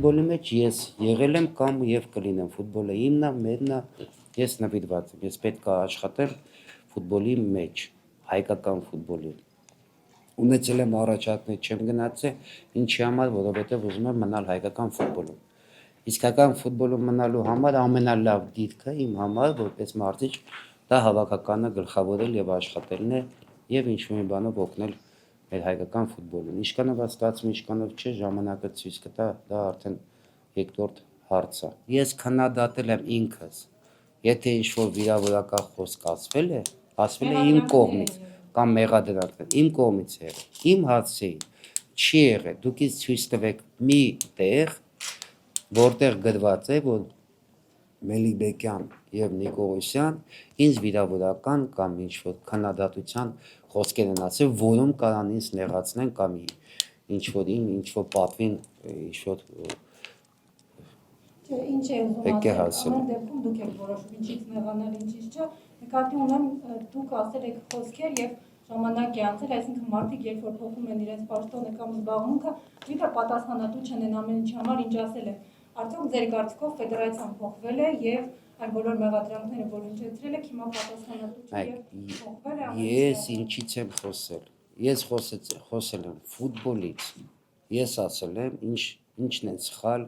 ֆուտբոլի մեջ ես եղել եմ կամ եւ կլինեմ, ֆուտբոլը իմն է, մերն է, ես նվիրված եմ, ես պետք է աշխատեմ ֆուտբոլի մեջ, հայկական ֆուտբոլի։ Ունեցել եմ առաջարկներ, չեմ գնացել, ինչի համար, որովհետեւ ուզում եմ մնալ հայկական ֆուտբոլում։ Իսկ հայկական ֆուտբոլում մնալու համար ամենալավ դիրքը իմ համար, որպես մարդիկ, դա հավաքականը գլխավորել եւ աշխատելն է եւ ինչ-որ մի բանով օգնել մեր հայկական ֆուտբոլին։ Ինչքանով է ստացվում, ինչքանով չէ, ժամանակը ցույց կտա, դա արդեն երկրորդ հարց է։ Ես քննադատել եմ ինքս։ Եթե ինչ-որ վիրավորական խոսք ասվել է իմ կողմից կամ մեղադրանքներ, իմ կողմից է։ Իմ հարցին չի եղել։ Դուք ինձ ցույց տվեք մի տեղ, որտեղ գրված է, որ Մելիքբեկյան եւ Նիկողոսյան ինձ վիրավորական կամ ինչ-որ քննադատության խոսքեր են ասել, որում կարան ինձ նեղացնեն կամ ինչ-որ պատվին ինչ-որ ինչ է ուզում ասել, ամեն դեպքում դուք եք որոշում ինչից նեղանալ, ինչից չէ, նկատի ունեմ դուք ասել եք խոսքեր եւ ժամանակ է անցել, այսինքն մարդիկ երբ որ փոխում են իրենց պաշտոնը կամ զբաղմունքը, դիտը պատասխանատու չեն են ամեն ինչի համար, ինչ ասել են։ Արդյոք ձեր կարծիքով ֆեդերացիան փոխվել է եւ այն բոլոր մեղադրանքները, որ հնչեցրել եք, հիմա պատասխանատու չէ եւ փոխվել է։ Ես ինչից եմ խոսել։ Ես խոսել եմ ֆուտբոլից։ Ես ասել եմ ինչն է սխալ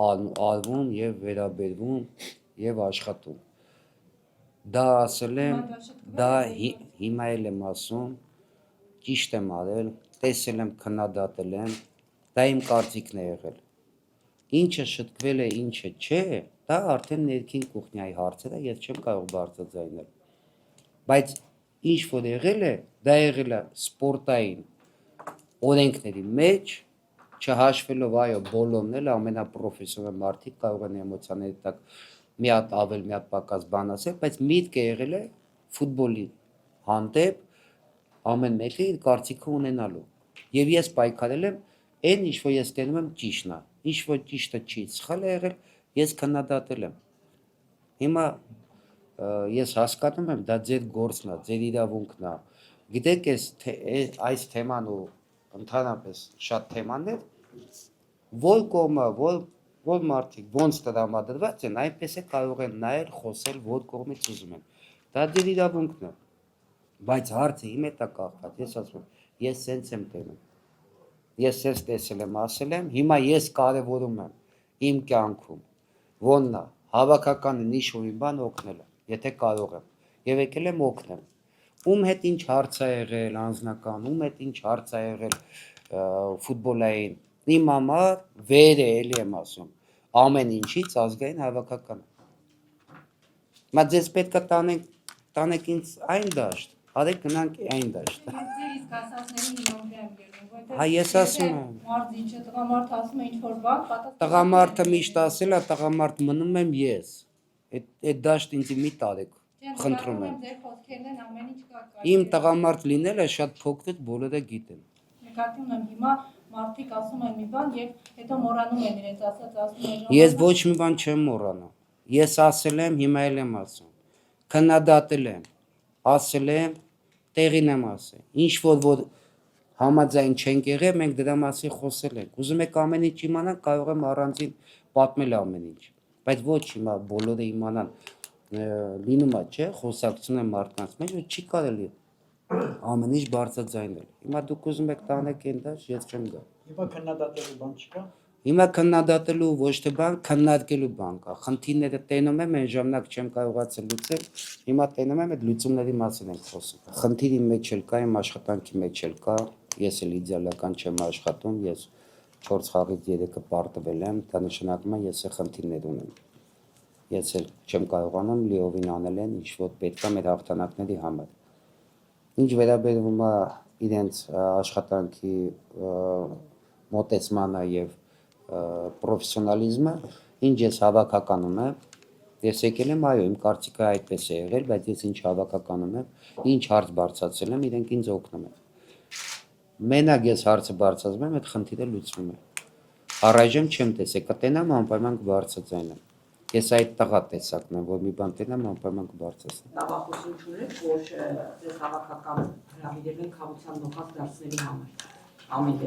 արվում եւ վերաբերվում եւ աշխատում։ Դա ասել եմ, դա հիմա եմ ասում, ճիշտ եմ արել, տեսել եմ, քննադատել եմ, դա իմ կարծիքն է եղել։ Ինչը շտկվել է, ինչը չէ, դա արդեն ներքին կուխնյայի հարցեր է, ես չեմ կարող բարձրաձայնել։ Բայց ինչ որ եղել է, դա եղել է սպորտային օրենքների մեջ, չհաշվելով այո բոլորն էլ ամենապրոֆեսիոնալ մարդիկ կարող են էմոցիաների տակ մի հատ ավել, մի հատ պակաս բան ասել, բայց միտքը եղել է ֆուտբոլի հանդեպ ամեն մեկը իր կարծիքը ունենալու։ Եվ ես պայքարել եմ այն ինչ որ ես տենում եմ ճիշտն է, ինչ որ ճիշտը չի, սխալ է եղել, ես քննադատել եմ։ Հիմա ես հասկանում եմ, դա ձեր գործն է, ձեր իրավունքն է։ Գիտեք, այս թեման ու ընդհանրապես շատ թեմաներ, որ կողմը, որ մարդիկ ոնց տրամադրված են, այնպես է կարող են նայել, խոսել, որ կողմից ուզում են։ Դա ձեր իրավունքն է։ Բայց հարցը իմ հետ է կախված, ես ասում եմ, ես սենց եմ տենում։ Ես ես տեսել եմ, ասել եմ, հիմա ես կարևորում եմ իմ կյանքում, ոննա, հավաքականը ինչ-որ մի բան օգնելը, եթե կարող եմ, եւ եկել եմ օգնեմ։ Ում հետ ինչ հարց է եղել անձնական, ում հետ ինչ հարց է եղել ֆուտբոլային, իմ համար վեր է, էլի եմ ասում, ամեն ինչից ազգային հավաքականը։ Մա ձեզ պետք է տանեք ինձ այն դաշտ, արեք գնանք այն դաշտ։ Ձեր իսկ ասածների հիման եմ գերնում, Հա ես ասում եմ։ Մարդ ինչը տղամարդ ասում է ինչ-որ բան, տղամարդը միշտ ասել է, տղամարդ մնում եմ ես։ Այդ դաշտ ինձ մի տարեք, խնդրում եմ։ Ձեր խոսքերն են ամեն ինչ կա։ Իմ տղամարդ լինելը շատ փոքրից բոլորը գիտեն։ Նկատի ունեմ հիմա մարդիկ ասում են մի բան եւ հետո մոռանում են իրենց ասած, ասում են։ Ես ոչ մի բան չեմ մոռանում։ Ես ասել եմ, հիմա էլ եմ ասում։ Քննադատել եմ, ասել եմ, տեղին եմ ասել։ Ինչ որ համաձայն չենք եղել, մենք դրա մասին խոսել ենք։ Ուզում եք ամեն ինչ իմանալ, կարող եմ առանձին պատմել ամեն ինչ։ Բայց ոչ հիմա բոլորը իմանան լինում է, չէ՞, խոսակցություն է մարդկանց մեջ, որ չի կարելի ամեն ինչ բարձրաձայնել։ Հիմա դուք ուզում եք տանեք այն դաշ, ես չեմ գա։ Հիմա քննադատելու բան չկա։ Հիմա քննադատելու ոչ թե բան, քննարկելու բան կա։ Խնդիրները տենում եմ, այն ժամանակ չեմ կարողացել լուծել։ Հիմա տենում եմ, այդ լուծումների մասին ենք խոսում։ Խնդիրի մեջ էլ կա, իմ աշխատանքի մեջ էլ կա։ Ես էլ իդեալական չեմ աշխատում, ես 4 խաղից 3-ը պարտվել եմ, դա նշանակում է ես էլ խնդիրներ ունեմ։ Ես էլ չեմ կարողանում լիովին անել այն, ինչ որ պետք է մեր հաղթանակների համար։ Ինչ վերաբերում է իրենց աշխատանքի մոտեցմանը եւ պրոֆեսիոնալիզմը, ինչ ես հավաքականում եմ, ես եկել եմ, այո, իմ կարծիքը այդպես է եղել, բայց ես ինչ հավաքականում եմ, ինչ հարց բարձրացել եմ, իրենք ինձ օգնում են։ Մենակ ես հարցը բարձրացնում եմ, այդ խնդիրը լուծվում է։ Առայժմ չեմ տեսել, կտենամ անպայման կբարձրացնեմ։ Ես այդ տղա տեսակն եմ, որ մի բան տենամ անպայման կբարձրացնեմ։ Նավախոսություն չունեք, որ ձեզ հավաքական հրավիրել են խաղության նոխած դարձների համար։ Ամիդ։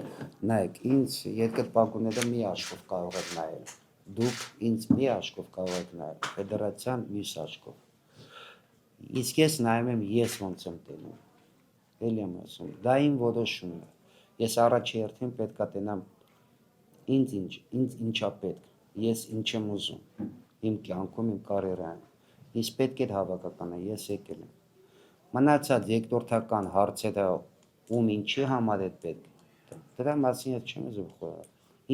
Նայեք, ինձ երկդ պագունները մի աչքով կարող եք նայել։ Դուք ինձ մի աչքով կարող եք նայել, ֆեդերացիան մյուս աչքով։ Իսկ ես նայում եմ ես ոնց եմ տենում։ Էլի եմ ասում, դա իմ որոշումն է։ Ես առաջի հերթին պետքա տենամ ինձ ինչա պետք։ Ես ինչ եմ ուզում։ Իմ կյանքում, իմ կարիերայում։ Ինձ պետք է հավաքական է, ես եկել եմ։ Մնացած երկրորդական հարցերը ում ինչի համար է պետք։ Դրա մասին ես չեմ ուզում խոսալ։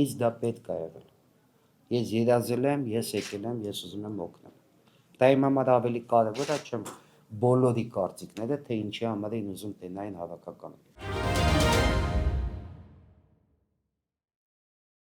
Ինձ դա պետք է եղել։ Ես երազել եմ, ես եկել եմ, ես ուզում եմ օգնել։ Դա իմ համար ավելի կարևոր է, չեմ բոլորի կարծիքները, թե ինչի համար են ուզում տենային հավաքական։